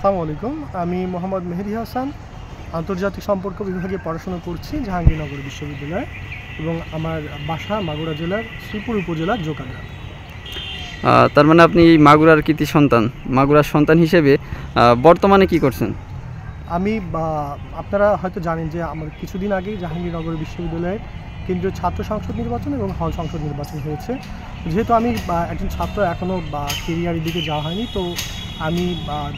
আসসালামু আলাইকুম। আমি মোহাম্মদ মেহেদি হাসান, আন্তর্জাতিক সম্পর্ক বিভাগে পড়াশোনা করছি জাহাঙ্গীরনগর বিশ্ববিদ্যালয়ে এবং আমার বাসা মাগুরা জেলার শ্রীপুর উপজেলার জোকাগ্রাম। তার মানে আপনি মাগুরার কৃতি সন্তান। মাগুরার সন্তান হিসেবে বর্তমানে কি করছেন? আমি আপনারা হয়তো জানেন যে আমার কিছুদিন আগেই জাহাঙ্গীরনগর বিশ্ববিদ্যালয়ের কেন্দ্রীয় ছাত্র সংসদ নির্বাচন এবং হল সংসদ নির্বাচন হয়েছে। যেহেতু আমি একজন ছাত্র, এখনও কেরিয়ারের দিকে যাওয়া হয়নি, তো আমি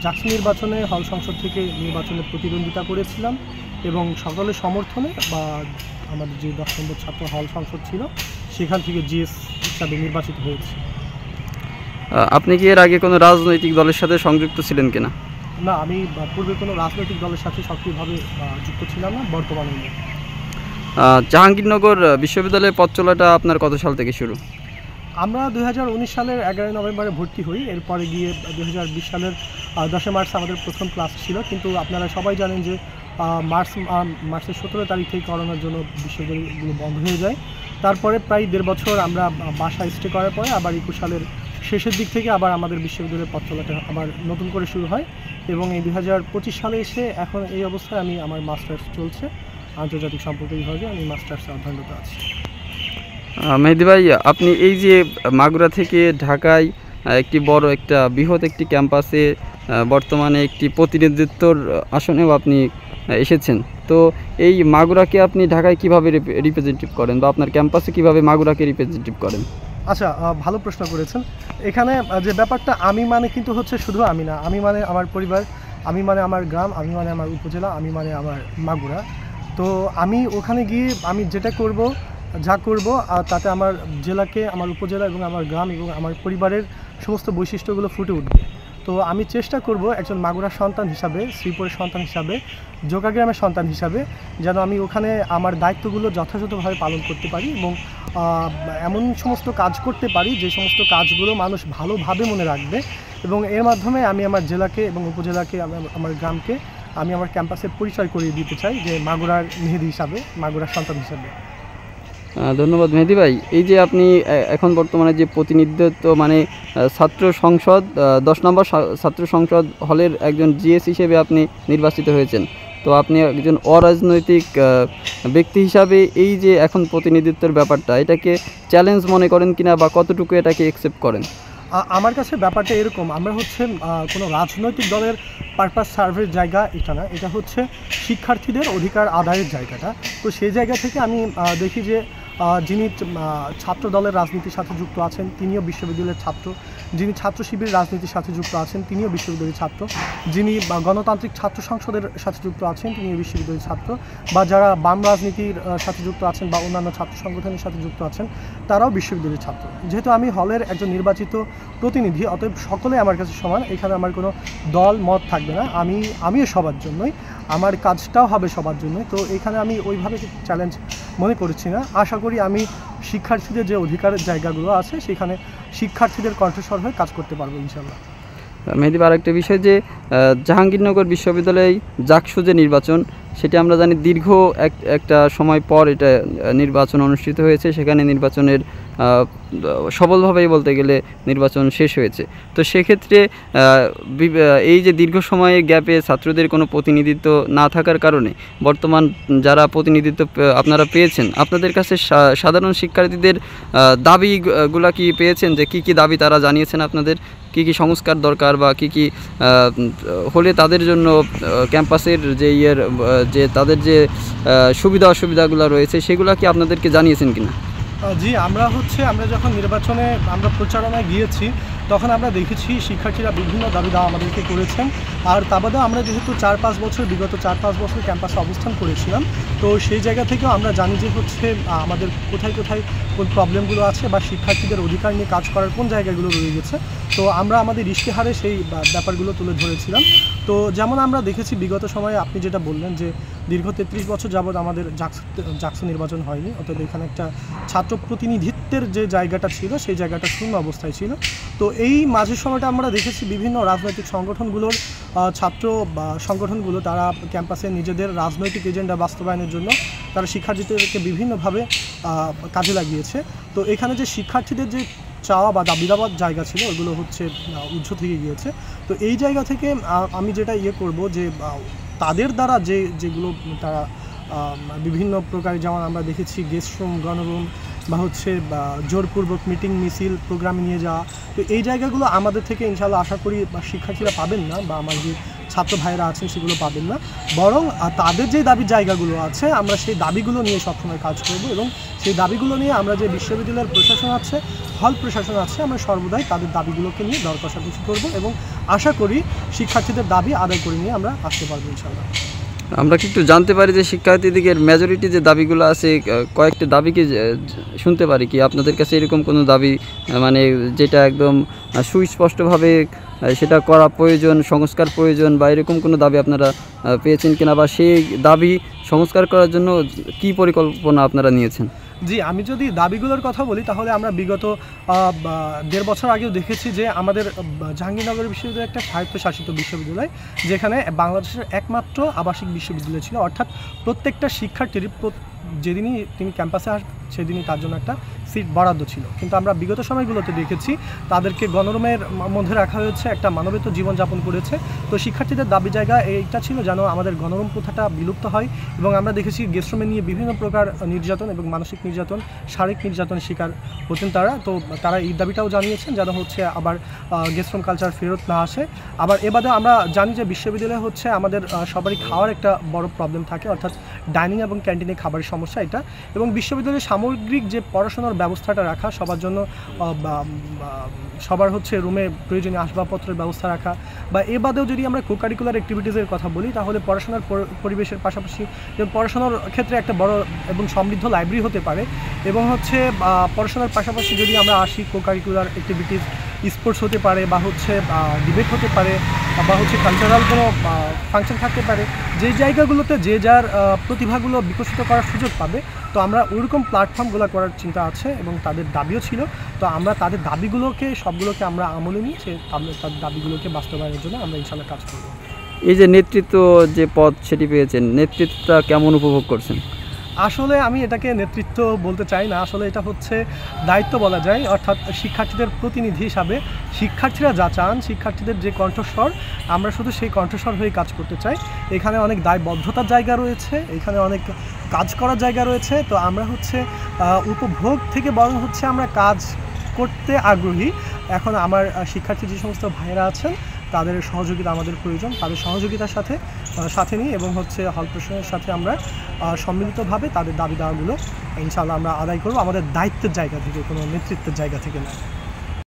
জাকসু নির্বাচনে হল সংসদ থেকে নির্বাচনে প্রতিদ্বন্দ্বিতা করেছিলাম এবং সকলের সমর্থনে আমাদের যে 10 নম্বর ছাত্র হল সংসদ ছিল সেখান থেকে জিএস হিসাবে নির্বাচিত হয়েছে। আপনি কি এর আগে কোনো রাজনৈতিক দলের সাথে সংযুক্ত ছিলেন কিনা? না, আমি পূর্বে কোনো রাজনৈতিক দলের সাথে সক্রিয়ভাবে যুক্ত ছিলাম না, বর্তমানে নেই। জাহাঙ্গীরনগর বিশ্ববিদ্যালয়ের পথ চলাটা আপনার কত সাল থেকে শুরু? আমরা 2019 সালের 11 নভেম্বরে ভর্তি হই। এরপরে গিয়ে 2020 সালের 10 মার্চ আমাদের প্রথম ক্লাস ছিল, কিন্তু আপনারা সবাই জানেন যে মার্চের 17 তারিখ থেকে করোনার জন্য বিশ্ববিদ্যালয়গুলো বন্ধ হয়ে যায়। তারপরে প্রায় 1.5 বছর আমরা বাসায় স্টে করার পরে আবার 21 সালের শেষের দিক থেকে আবার আমাদের বিশ্ববিদ্যালয়ের পথ চলাটা আবার নতুন করে শুরু হয় এবং এই 2025 সালে এসে এখন এই অবস্থায় আমি আমার মাস্টার্স চলছে আন্তর্জাতিক সম্পর্ক বিভাগে। আমি মাস্টার্সে অধ্যয়নরত আছি। মেহেদি ভাই, আপনি এই যে মাগুরা থেকে ঢাকায় একটি বড় বৃহৎ একটি ক্যাম্পাসে বর্তমানে একটি প্রতিনিধিত্বর আসনেও আপনি এসেছেন, তো এই মাগুরাকে আপনি ঢাকায় কিভাবে রিপ্রেজেন্টেটিভ করেন বা আপনার ক্যাম্পাসে কিভাবে মাগুরাকে রিপ্রেজেন্টেটিভ করেন? আচ্ছা, ভালো প্রশ্ন করেছেন। এখানে যে ব্যাপারটা, আমি মানে কিন্তু হচ্ছে শুধু আমি না, আমি মানে আমার পরিবার, আমি মানে আমার গ্রাম, আমি মানে আমার উপজেলা, আমি মানে আমার মাগুরা। তো আমি ওখানে গিয়ে আমি যেটা করব, যা করব, তাতে আমার জেলাকে, আমার উপজেলা এবং আমার গ্রাম এবং আমার পরিবারের সমস্ত বৈশিষ্ট্যগুলো ফুটে উঠবে। তো আমি চেষ্টা করব একজন মাগুরার সন্তান হিসাবে, শ্রীপুরের সন্তান হিসাবে, জোকাগ্রামের সন্তান হিসাবে যেন আমি ওখানে আমার দায়িত্বগুলো যথাযথভাবে পালন করতে পারি এবং এমন সমস্ত কাজ করতে পারি যে সমস্ত কাজগুলো মানুষ ভালোভাবে মনে রাখবে এবং এর মাধ্যমে আমি আমার জেলাকে এবং উপজেলাকে, আমার গ্রামকে আমি আমার ক্যাম্পাসে পরিচয় করিয়ে দিতে চাই যে মাগুরার মেহেদি হিসাবে, মাগুরার সন্তান হিসাবে। ধন্যবাদ মেহেদি ভাই। এই যে আপনি এখন বর্তমানে যে প্রতিনিধিত্ব মানে ছাত্র সংসদ 10 নম্বর ছাত্র সংসদ হলের একজন জিএস হিসেবে আপনি নির্বাচিত হয়েছেন, তো আপনি একজন অরাজনৈতিক ব্যক্তি হিসাবে এই যে এখন প্রতিনিধিত্বের ব্যাপারটা, এটাকে চ্যালেঞ্জ মনে করেন কিনা বা কতটুকু এটাকে অ্যাকসেপ্ট করেন? আমার কাছে ব্যাপারটা এরকম, আমরা হচ্ছে কোনো রাজনৈতিক দলের পারপাস সার্ভের জায়গা এটা না, এটা হচ্ছে শিক্ষার্থীদের অধিকার আদায়ের জায়গাটা। তো সেই জায়গা থেকে আমি দেখি যে যিনি ছাত্র দলের রাজনীতির সাথে যুক্ত আছেন তিনিও বিশ্ববিদ্যালয়ের ছাত্র, যিনি ছাত্র শিবিরের রাজনীতির সাথে যুক্ত আছেন তিনিও বিশ্ববিদ্যালয়ের ছাত্র, যিনি গণতান্ত্রিক ছাত্র সংসদের সাথে যুক্ত আছেন তিনিও বিশ্ববিদ্যালয়ের ছাত্র, বা যারা বাম রাজনীতির সাথে যুক্ত আছেন বা অন্যান্য ছাত্র সংগঠনের সাথে যুক্ত আছেন তারাও বিশ্ববিদ্যালয়ের ছাত্র। যেহেতু আমি হলের একজন নির্বাচিত প্রতিনিধি, অতএব সকলে আমার কাছে সমান। এখানে আমার কোনো দল মত থাকবে না, আমিও সবার জন্যই, আমার কাজটাও হবে সবার জন্যই। তো এখানে আমি ওইভাবে চ্যালেঞ্জ মনে করছি না। আশা করি আমি শিক্ষার্থীদের যে অধিকারের জায়গাগুলো আছে সেখানে শিক্ষার্থীদের কণ্ঠস্বর হয়ে কাজ করতে পারবো ইনশাল্লাহ। মেহেদি, আরেকটা বিষয় যে জাহাঙ্গীরনগর বিশ্ববিদ্যালয়ে জাকসু যে নির্বাচন, সেটা আমরা জানি দীর্ঘ একটা সময় পর এটা নির্বাচন অনুষ্ঠিত হয়েছে। সেখানে নির্বাচনের সফলভাবেই বলতে গেলে নির্বাচন শেষ হয়েছে। তো সেক্ষেত্রে এই যে দীর্ঘ সময়ের গ্যাপে ছাত্রদের কোনো প্রতিনিধিত্ব না থাকার কারণে বর্তমান যারা প্রতিনিধিত্ব আপনারা পেয়েছেন, আপনাদের কাছে সাধারণ শিক্ষার্থীদের দাবিগুলা কি পেয়েছেন, যে কী কী দাবি তারা জানিয়েছেন আপনাদের, কী কী সংস্কার দরকার বা কী কী হলে তাদের জন্য ক্যাম্পাসের যে তাদের যে সুবিধা অসুবিধাগুলো রয়েছে সেগুলো কি আপনাদেরকে জানিয়েছেন কিনা? জি, আমরা যখন নির্বাচনে আমরা প্রচারণায় গিয়েছি তখন আমরা দেখেছি শিক্ষার্থীরা বিভিন্ন দাবি দাওয়া আমাদেরকে করেছেন। আর তা বাদেও আমরা যেহেতু বিগত 4-5 বছর ক্যাম্পাসে অবস্থান করেছিলাম, তো সেই জায়গা থেকেও আমরা জানি যে আমাদের কোথায় কোন প্রবলেমগুলো আছে বা শিক্ষার্থীদের অধিকার নিয়ে কাজ করার কোন জায়গাগুলো রয়ে গেছে। তো আমরা আমাদের ইশতেহারে সেই ব্যাপারগুলো তুলে ধরেছিলাম। তো যেমন আমরা দেখেছি বিগত সময়ে আপনি যেটা বললেন যে দীর্ঘ 33 বছর যাবৎ আমাদের জাকসু নির্বাচন হয়নি, অর্থাৎ এখানে একটা ছাত্র প্রতিনিধিত্বের যে জায়গাটা ছিল সেই জায়গাটা শূন্য অবস্থায় ছিল। তো এই মাঝের সময়টা আমরা দেখেছি বিভিন্ন রাজনৈতিক সংগঠনগুলোর ছাত্র সংগঠনগুলো তারা ক্যাম্পাসে নিজেদের রাজনৈতিক এজেন্ডা বাস্তবায়নের জন্য তারা শিক্ষার্থীদেরকে বিভিন্নভাবে কাজে লাগিয়েছে। তো এখানে যে শিক্ষার্থীদের যে চাওয়া বা দাবি দাবার জায়গা ছিল ওগুলো উচ্চ থেকে গিয়েছে। তো এই জায়গা থেকে আমি যেটা করব যে তাদের দ্বারা যেগুলো তারা বিভিন্ন প্রকার, যেমন আমরা দেখেছি গেস্ট রুম, গণরুম বা হচ্ছে জোরপূর্বক মিটিং মিছিল প্রোগ্রামে নিয়ে যাওয়া, তো এই জায়গাগুলো আমাদের থেকে ইনশাআল্লাহ আশা করি শিক্ষার্থীরা পাবেন না, বা আমার যে ছাত্র ভাইয়েরা আছেন সেগুলো পাবেন না। বরং তাদের যে দাবির জায়গাগুলো আছে আমরা সেই দাবিগুলো নিয়ে সবসময় কাজ করব, এবং সেই দাবিগুলো নিয়ে আমরা যে বিশ্ববিদ্যালয়ের প্রশাসন আছে, হল প্রশাসন আছে, আমরা সর্বদাই তাদের দাবিগুলোকে নিয়ে দর কষাকষি করব, এবং আশা করি শিক্ষার্থীদের দাবি আদায় করে নিয়ে আমরা আসতে পারবো ইনশাআল্লাহ। আমরা কি একটু জানতে পারি যে শিক্ষার্থীদের মেজরিটি যে দাবিগুলো আছে, কয়েকটি দাবি কি শুনতে পারি কি আপনাদের কাছে এরকম কোনো দাবি, মানে যেটা একদম সুস্পষ্টভাবে সেটা করা প্রয়োজন, সংস্কার প্রয়োজন, বা এরকম কোনো দাবি আপনারা পেয়েছেন কিনা, বা সেই দাবি সংস্কার করার জন্য কি পরিকল্পনা আপনারা নিয়েছেন? জি, আমি যদি দাবিগুলোর কথা বলি তাহলে আমরা বিগত 1.5 বছর আগেও দেখেছি যে আমাদের জাহাঙ্গীরনগর বিশ্ববিদ্যালয় একটা স্বায়ত্তশাসিত বিশ্ববিদ্যালয়, যেখানে বাংলাদেশের একমাত্র আবাসিক বিশ্ববিদ্যালয় ছিল, অর্থাৎ প্রত্যেকটা শিক্ষার্থীর যেদিনই তিনি ক্যাম্পাসে আসবেন সেদিনই তার জন্য একটা সিট বরাদ্দ ছিল। কিন্তু আমরা বিগত সময়গুলোতে দেখেছি তাদেরকে গণরুমের মধ্যে রাখা হয়েছে, একটা মানবেতর জীবনযাপন করেছে। তো শিক্ষার্থীদের দাবি জায়গা এইটা ছিল যেন আমাদের গণরুম প্রথাটা বিলুপ্ত হয়, এবং আমরা দেখেছি গেস্টরুমে নিয়ে বিভিন্ন প্রকার নির্যাতন এবং মানসিক নির্যাতন, শারীরিক নির্যাতনের শিকার হতেন তারা। তো তারা এই দাবিটাও জানিয়েছেন যেন হচ্ছে আবার গেস্টরুম কালচার ফেরত না আসে। আবার এবারে আমরা জানি যে বিশ্ববিদ্যালয়ে হচ্ছে আমাদের সবারই খাওয়ার একটা বড় প্রবলেম থাকে, অর্থাৎ ডাইনিং এবং ক্যান্টিনে খাবারের সমস্যা এটা, এবং বিশ্ববিদ্যালয়ের সামগ্রিক যে পড়াশোনার ব্যবস্থাটা রাখা, সবার জন্য সবার হচ্ছে রুমে প্রয়োজনীয় আসবাবপত্রের ব্যবস্থা রাখা, বা এ বাদেও যদি আমরা কোকারিকুলার অ্যাক্টিভিটিসের কথা বলি তাহলে পড়াশোনার পরিবেশের পাশাপাশি পড়াশোনার ক্ষেত্রে একটা বড় এবং সমৃদ্ধ লাইব্রেরি হতে পারে, এবং হচ্ছে পড়াশোনার পাশাপাশি যদি আমরা আসি কোকারিকুলার অ্যাক্টিভিটিস, স্পোর্টস হতে পারে, বা হচ্ছে ডিবেট হতে পারে, বা হচ্ছে কালচারাল কোনো ফাংশন থাকতে পারে, যে জায়গাগুলোতে যে যার প্রতিভাগুলো বিকশিত করার সুযোগ পাবে। তো আমরা ওইরকম প্ল্যাটফর্মগুলো করার চিন্তা আছে, এবং তাদের দাবিও ছিল। তো আমরা তাদের দাবিগুলোকে সবগুলোকে আমরা আমলে নিয়ে তাদের দাবিগুলোকে বাস্তবায়নের জন্য আমরা ইনশাআল্লাহ কাজ করব। এই যে নেতৃত্ব যে পদ সেটি পেয়েছেন, নেতৃত্বটা কেমন উপভোগ করছেন? আসলে আমি এটাকে নেতৃত্ব বলতে চাই না, আসলে এটা হচ্ছে দায়িত্ব বলা যায়। অর্থাৎ শিক্ষার্থীদের প্রতিনিধি হিসাবে শিক্ষার্থীরা যা চান, শিক্ষার্থীদের যে কণ্ঠস্বর, আমরা শুধু সেই কণ্ঠস্বর হয়ে কাজ করতে চাই। এখানে অনেক দায়বদ্ধতার জায়গা রয়েছে, এখানে অনেক কাজ করার জায়গা রয়েছে। তো আমরা হচ্ছে উপভোগ থেকে বরং হচ্ছে আমরা কাজ করতে আগ্রহী। এখন আমার শিক্ষার্থী যে সমস্ত ভাইয়েরা আছেন তাদের সহযোগিতা আমাদের প্রয়োজন, তাদের সহযোগিতার সাথে নিয়ে এবং হচ্ছে হল প্রশাসনের সাথে আমরা সম্মিলিতভাবে তাদের দাবি দাওয়াগুলো ইনশাআল্লাহ আমরা আদায় করব, আমাদের দায়িত্বের জায়গা থেকে, কোনো নেতৃত্বের জায়গা থেকে না।